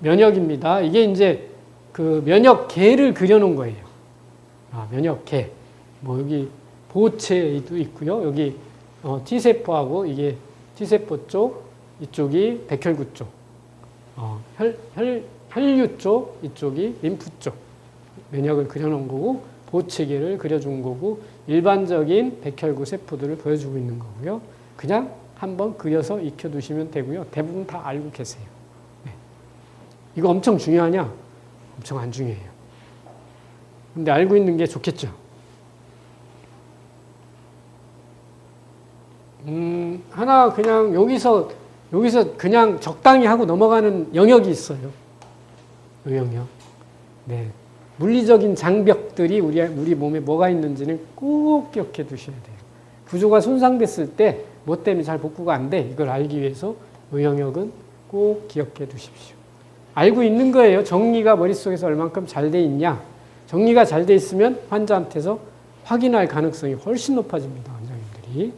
면역입니다. 이게 이제 그 면역계를 그려놓은 거예요. 면역계. 뭐 여기 보체도 있고요. 여기 T세포하고 이게 T세포 쪽, 이쪽이 백혈구 쪽, 혈류 쪽, 이쪽이 림프 쪽. 면역을 그려놓은 거고, 보체계를 그려준 거고, 일반적인 백혈구 세포들을 보여주고 있는 거고요. 그냥 한번 그려서 익혀두시면 되고요. 대부분 다 알고 계세요. 네. 이거 엄청 중요하냐? 엄청 안 중요해요. 근데 알고 있는 게 좋겠죠. 하나 그냥 여기서 그냥 적당히 하고 넘어가는 영역이 있어요. 이 영역. 네. 물리적인 장벽들이 우리 몸에 뭐가 있는지는 꼭 기억해 두셔야 돼요. 구조가 손상됐을 때 뭐 때문에 잘 복구가 안 돼. 이걸 알기 위해서 이 영역은 꼭 기억해 두십시오. 알고 있는 거예요. 정리가 머릿속에서 얼만큼 잘 돼 있냐. 정리가 잘 돼 있으면 환자한테서 확인할 가능성이 훨씬 높아집니다. 원장님들이.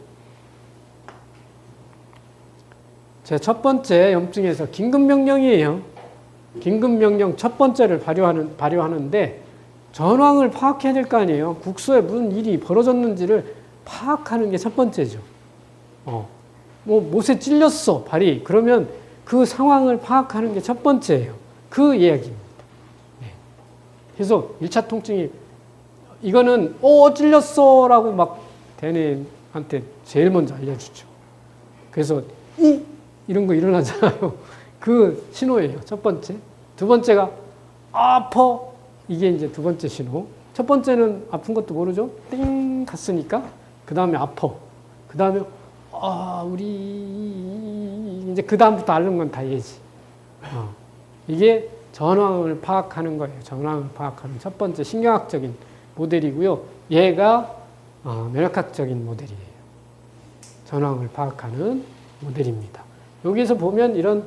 제 첫 번째 염증에서 긴급명령이에요. 긴급명령 첫 번째를 발효하는데 전황을 파악해야 될 거 아니에요. 국소에 무슨 일이 벌어졌는지를 파악하는 게 첫 번째죠. 뭐 못에 찔렸어, 발이. 그러면 그 상황을 파악하는 게 첫 번째예요. 그 이야기입니다. 네. 그래서 1차 통증이 이거는 찔렸어 라고 막 대뇌한테 제일 먼저 알려주죠. 그래서 이런 거 일어나잖아요. 그 신호예요. 첫 번째. 두 번째가 아파. 이게 이제 두 번째 신호. 첫 번째는 아픈 것도 모르죠. 띵 갔으니까. 그 다음에 아파. 그 다음에 우리 이제 그 다음부터 앓는 건 다 얘지. 이게 전황을 파악하는 거예요. 전황을 파악하는 첫 번째 신경학적인 모델이고요. 얘가 면역학적인 모델이에요. 전황을 파악하는 모델입니다. 여기서 보면 이런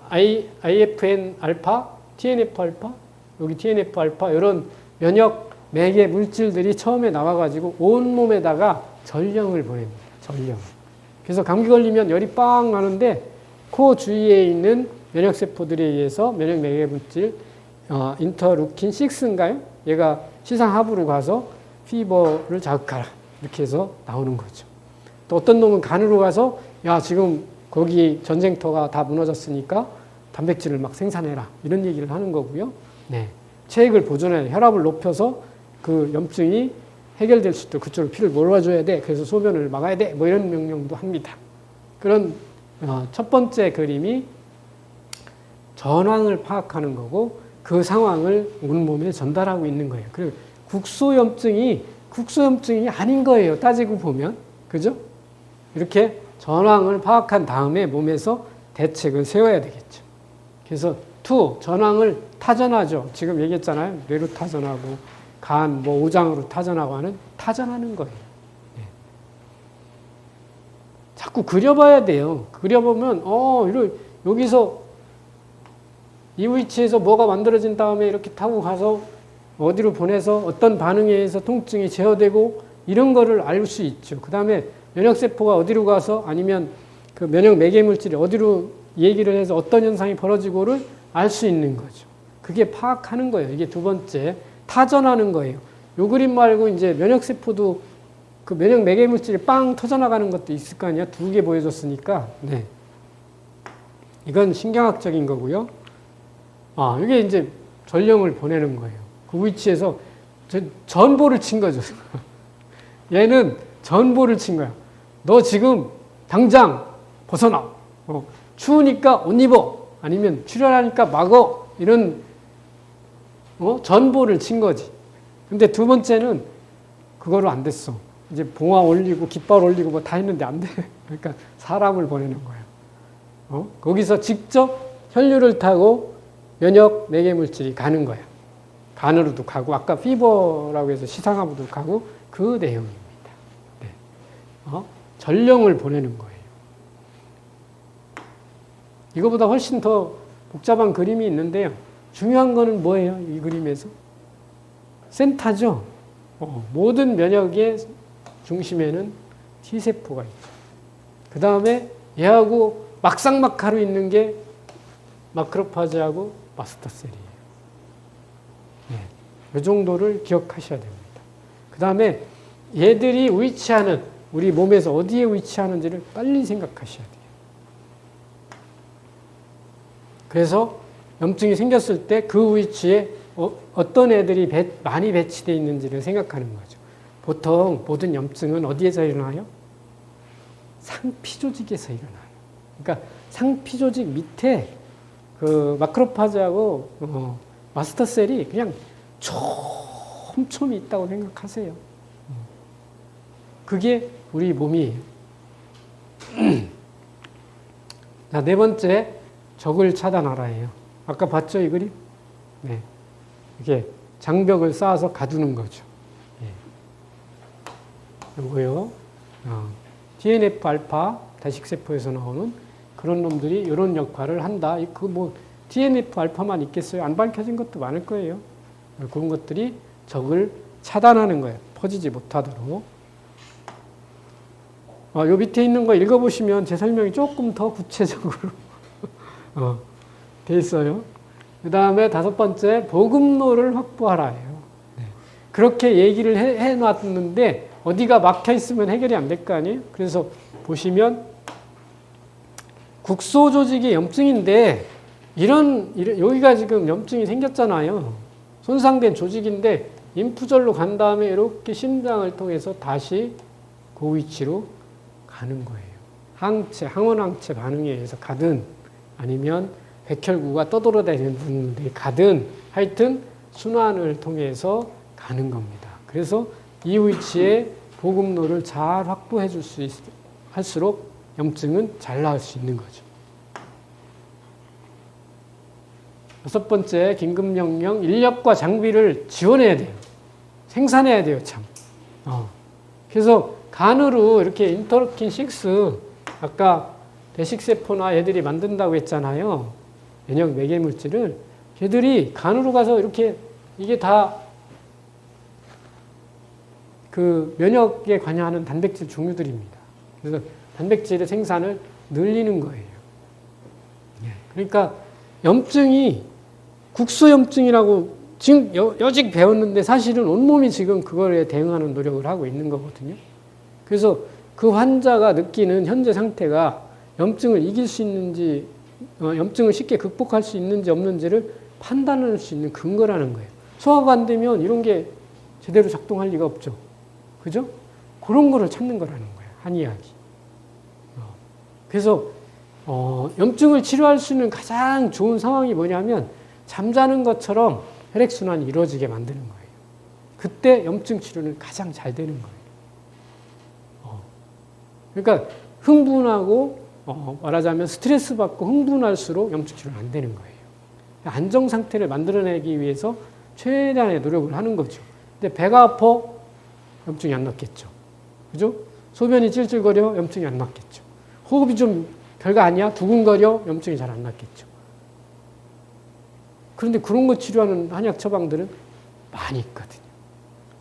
IFN 알파, TNF 알파, 여기 TNF 알파 이런 면역 매개 물질들이 처음에 나와가지고 온 몸에다가 전령을 보냅니다. 전령. 그래서 감기 걸리면 열이 빵 나는데 코 주위에 있는 면역세포들에 의해서 면역 매개 물질 인터루킨 6인가요? 얘가 시상하부로 가서 피버를 자극하라. 이렇게 해서 나오는 거죠. 또 어떤 놈은 간으로 가서 야 지금 거기 전쟁터가 다 무너졌으니까 단백질을 막 생산해라. 이런 얘기를 하는 거고요. 네. 체액을 보존해 혈압을 높여서 그 염증이 해결될 수 있도록 그쪽으로 피를 몰아줘야 돼. 그래서 소변을 막아야 돼. 뭐 이런 명령도 합니다. 그런 첫 번째 그림이 전황을 파악하는 거고 그 상황을 온몸에 전달하고 있는 거예요. 그리고 국소염증이 아닌 거예요. 따지고 보면. 그죠? 이렇게 전황을 파악한 다음에 몸에서 대책을 세워야 되겠죠. 그래서 전황을 타전하죠. 지금 얘기했잖아요. 뇌로 타전하고 간, 오장으로 타전하고 타전하는 거예요. 네. 자꾸 그려봐야 돼요. 그려보면, 여기서 이 위치에서 뭐가 만들어진 다음에 이렇게 타고 가서 어디로 보내서 어떤 반응에 의해서 통증이 제어되고 이런 거를 알 수 있죠. 그 다음에 면역세포가 어디로 가서 아니면 그 면역 매개물질이 어디로 얘기를 해서 어떤 현상이 벌어지고를 알 수 있는 거죠. 그게 파악하는 거예요. 이게 두 번째. 타전하는 거예요. 요 그림 말고 이제 면역세포도 그 면역 매개물질이 빵 터져나가는 것도 있을 거 아니야? 두 개 보여줬으니까. 네. 이건 신경학적인 거고요. 이게 이제 전령을 보내는 거예요. 그 위치에서 전보를 친 거죠. 얘는 전보를 친 거야. 너 지금 당장 벗어나. 추우니까 옷 입어. 아니면 출혈하니까 막어. 이런 전보를 친 거지. 근데 두 번째는 그거로 안 됐어. 이제 봉화 올리고 깃발 올리고 뭐 다 했는데 안 돼. 그러니까 사람을 보내는 거야. 거기서 직접 혈류를 타고 면역 매개물질이 가는 거야. 간으로도 가고 아까 피버라고 해서 시상하부도 가고 그 내용입니다. 네. 전령을 보내는 거예요. 이거보다 훨씬 더 복잡한 그림이 있는데요. 중요한 거는 뭐예요? 이 그림에서? 센터죠. 모든 면역의 중심에는 T세포가 있죠. 그 다음에 얘하고 막상막하로 있는 게 마크로파지하고 마스터셀이에요. 네. 이 정도를 기억하셔야 됩니다. 그 다음에 얘들이 위치하는, 우리 몸에서 어디에 위치하는지를 빨리 생각하셔야 돼요. 그래서 염증이 생겼을 때 그 위치에 어떤 애들이 많이 배치되어 있는지를 생각하는 거죠. 보통 모든 염증은 어디에서 일어나요? 상피조직에서 일어나요. 그러니까 상피조직 밑에 그 마크로파지하고 마스터셀이 그냥 촘촘히 있다고 생각하세요. 그게 우리 몸이에요. 자, 네 번째, 적을 차단하라예요. 아까 봤죠, 이 그림? 네. 이렇게 장벽을 쌓아서 가두는 거죠. 예. 뭐요? TNF 알파 다식세포에서 나오는 그런 놈들이 이런 역할을 한다. 그 뭐 TNF 알파만 있겠어요? 안 밝혀진 것도 많을 거예요. 그런 것들이 적을 차단하는 거예요. 퍼지지 못하도록. 요 밑에 있는 거 읽어보시면 제 설명이 조금 더 구체적으로 돼 있어요. 그 다음에 다섯 번째, 보급로를 확보하라예요. 네. 그렇게 얘기를 해놨는데 어디가 막혀 있으면 해결이 안 될 거 아니에요? 그래서 보시면 국소 조직이 염증인데 여기가 지금 염증이 생겼잖아요. 손상된 조직인데 인프절로 간 다음에 이렇게 심장을 통해서 다시 그 위치로 가는 거예요. 항원항체 반응에 의해서 가든 아니면 백혈구가 떠돌아다니는 분들이 가든 하여튼 순환을 통해서 가는 겁니다. 그래서 이 위치에 보급로를 잘 확보해 줄 수 할수록 염증은 잘 나을 수 있는 거죠. 여섯 번째, 긴급명령, 인력과 장비를 지원해야 돼요. 생산해야 돼요, 참. 그래서 간으로 이렇게 인터루킨 6, 아까 대식세포나 애들이 만든다고 했잖아요. 면역 매개물질을. 걔들이 간으로 가서 이렇게, 이게 다 그 면역에 관여하는 단백질 종류들입니다. 그래서 단백질의 생산을 늘리는 거예요. 그러니까 염증이 국소염증이라고 지금 여직 배웠는데 사실은 온몸이 지금 그거에 대응하는 노력을 하고 있는 거거든요. 그래서 그 환자가 느끼는 현재 상태가 염증을 이길 수 있는지, 염증을 쉽게 극복할 수 있는지 없는지를 판단할 수 있는 근거라는 거예요. 소화가 안 되면 이런 게 제대로 작동할 리가 없죠. 그죠? 그런 거를 찾는 거라는 거예요. 한의학이. 그래서 염증을 치료할 수 있는 가장 좋은 상황이 뭐냐면 잠자는 것처럼 혈액순환이 이루어지게 만드는 거예요. 그때 염증 치료는 가장 잘 되는 거예요. 그러니까 흥분하고 말하자면 스트레스 받고 흥분할수록 염증 치료는 안 되는 거예요. 안정 상태를 만들어내기 위해서 최대한의 노력을 하는 거죠. 근데 배가 아파? 염증이 안 낫겠죠. 그죠? 소변이 찔찔거려? 염증이 안 낫겠죠. 호흡이 좀 별거 아니야? 두근거려? 염증이 잘 안 낫겠죠. 그런데 그런 거 치료하는 한약 처방들은 많이 있거든요.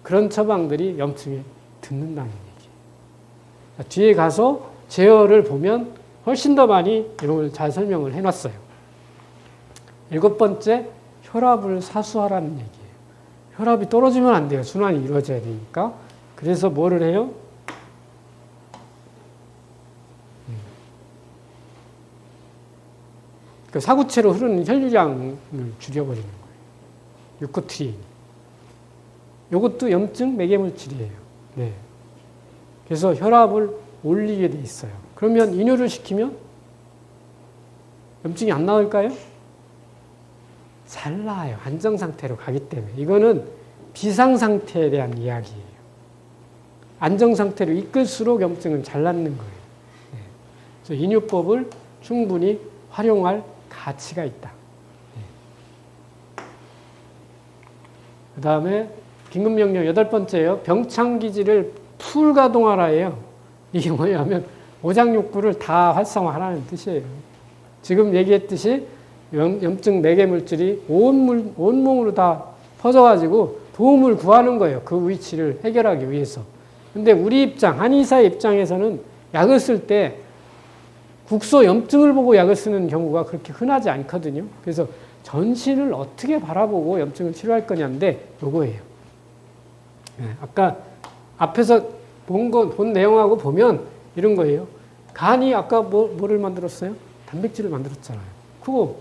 그런 처방들이 염증에 듣는다는 얘기예요. 뒤에 가서 제어를 보면 훨씬 더 많이 이런 걸 잘 설명을 해놨어요. 일곱 번째, 혈압을 사수하라는 얘기예요. 혈압이 떨어지면 안 돼요. 순환이 이루어져야 되니까. 그래서 뭐를 해요? 그 사구체로 흐르는 혈류량을 줄여버리는 거예요. 유코트린. 이것도 염증 매개물질이에요. 네. 그래서 혈압을 올리게 돼 있어요. 그러면 인유를 시키면 염증이 안 나올까요? 잘 나아요. 안정 상태로 가기 때문에. 이거는 비상 상태에 대한 이야기예요. 안정 상태로 이끌수록 염증은 잘 낫는 거예요. 네. 그래서 인유법을 충분히 활용할 가치가 있다. 네. 그 다음에 긴급명령 여덟 번째예요. 병창기지를 풀 가동하라예요. 이게 뭐냐면 오장육부를 다 활성화하라는 뜻이에요. 지금 얘기했듯이 염증 매개물질이 온몸으로 다 퍼져가지고 도움을 구하는 거예요. 그 위치를 해결하기 위해서. 근데 우리 입장, 한의사의 입장에서는 약을 쓸 때 국소 염증을 보고 약을 쓰는 경우가 그렇게 흔하지 않거든요. 그래서 전신을 어떻게 바라보고 염증을 치료할 거냐인데 요거예요. 아까 앞에서 본 내용하고 보면 이런 거예요. 간이 아까 뭐를 만들었어요? 단백질을 만들었잖아요. 그거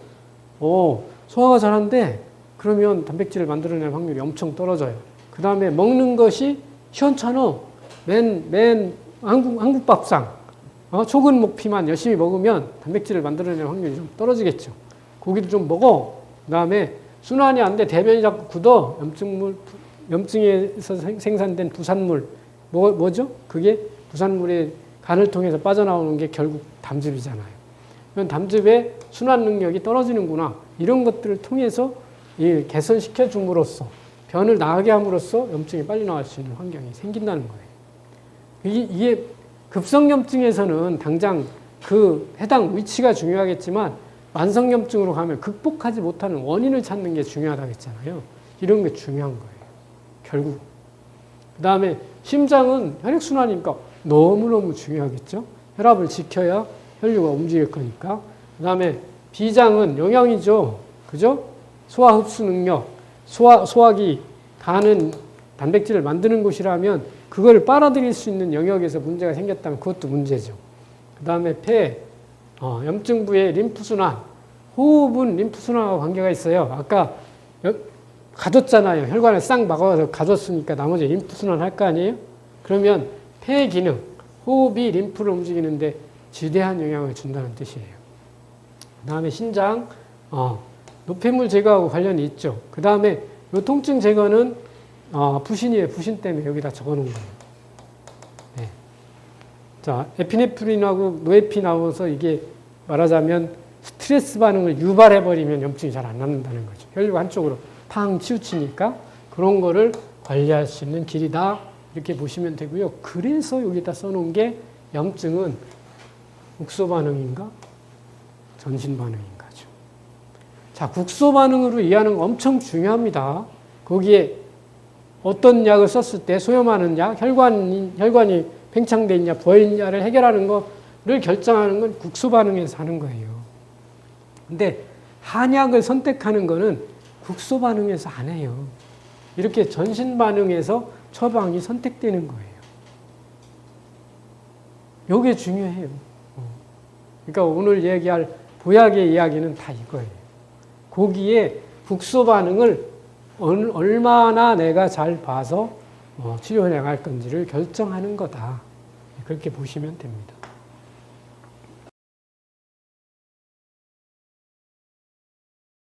소화가 잘하는데 그러면 단백질을 만들어낼 확률이 엄청 떨어져요. 그 다음에 먹는 것이 시원찮아. 맨 한국 밥상 초근 목피만 열심히 먹으면 단백질을 만들어낼 확률이 좀 떨어지겠죠. 고기도 좀 먹어. 그 다음에 순환이 안 돼. 대변이 자꾸 굳어. 염증에서 생산된 부산물. 뭐죠? 그게 부산물의 간을 통해서 빠져나오는 게 결국 담즙이잖아요. 그럼 담즙의 순환 능력이 떨어지는구나. 이런 것들을 통해서 개선시켜 줌으로써 변을 나게 함으로써 염증이 빨리 나갈 수 있는 환경이 생긴다는 거예요. 이게 급성염증에서는 당장 그 해당 위치가 중요하겠지만 만성염증으로 가면 극복하지 못하는 원인을 찾는 게 중요하다고 했잖아요. 이런 게 중요한 거예요. 결국. 그 다음에 심장은 혈액순환이니까 너무너무 중요하겠죠. 혈압을 지켜야 혈류가 움직일 거니까. 그 다음에 비장은 영양이죠. 그죠? 소화 흡수 능력, 소화기, 간은 단백질을 만드는 곳이라면 그걸 빨아들일 수 있는 영역에서 문제가 생겼다면 그것도 문제죠. 그 다음에 폐, 염증 부의 림프순환, 호흡은 림프순환과 관계가 있어요. 아까 가뒀잖아요. 혈관을 싹 막아서 가뒀으니까 나머지 림프순환 할 거 아니에요? 그러면 폐 기능, 호흡이 림프를 움직이는데 지대한 영향을 준다는 뜻이에요. 그 다음에 신장, 노폐물 제거하고 관련이 있죠. 그 다음에 이 통증 제거는 부신이에요. 부신 때문에 여기다 적어놓은 거예요. 네. 자, 에피네프린하고 노에피 나와서 이게 말하자면 스트레스 반응을 유발해버리면 염증이 잘 안 낫는다는 거죠. 혈류가 한쪽으로 팡 치우치니까 그런 거를 관리할 수 있는 길이다. 이렇게 보시면 되고요. 그래서 여기다 써놓은 게 염증은 국소 반응인가? 전신 반응인가죠. 자, 국소 반응으로 이해하는 거 엄청 중요합니다. 거기에 어떤 약을 썼을 때 소염하는 약, 혈관이 팽창되어 있냐, 부어 있냐를 해결하는 거를 결정하는 건 국소 반응에서 하는 거예요. 근데 한약을 선택하는 거는 국소 반응에서 안 해요. 이렇게 전신 반응에서 처방이 선택되는 거예요. 이게 중요해요. 그러니까 오늘 얘기할 보약의 이야기는 다 이거예요. 거기에 국소 반응을 얼마나 내가 잘 봐서 치료해 나갈 건지를 결정하는 거다. 그렇게 보시면 됩니다.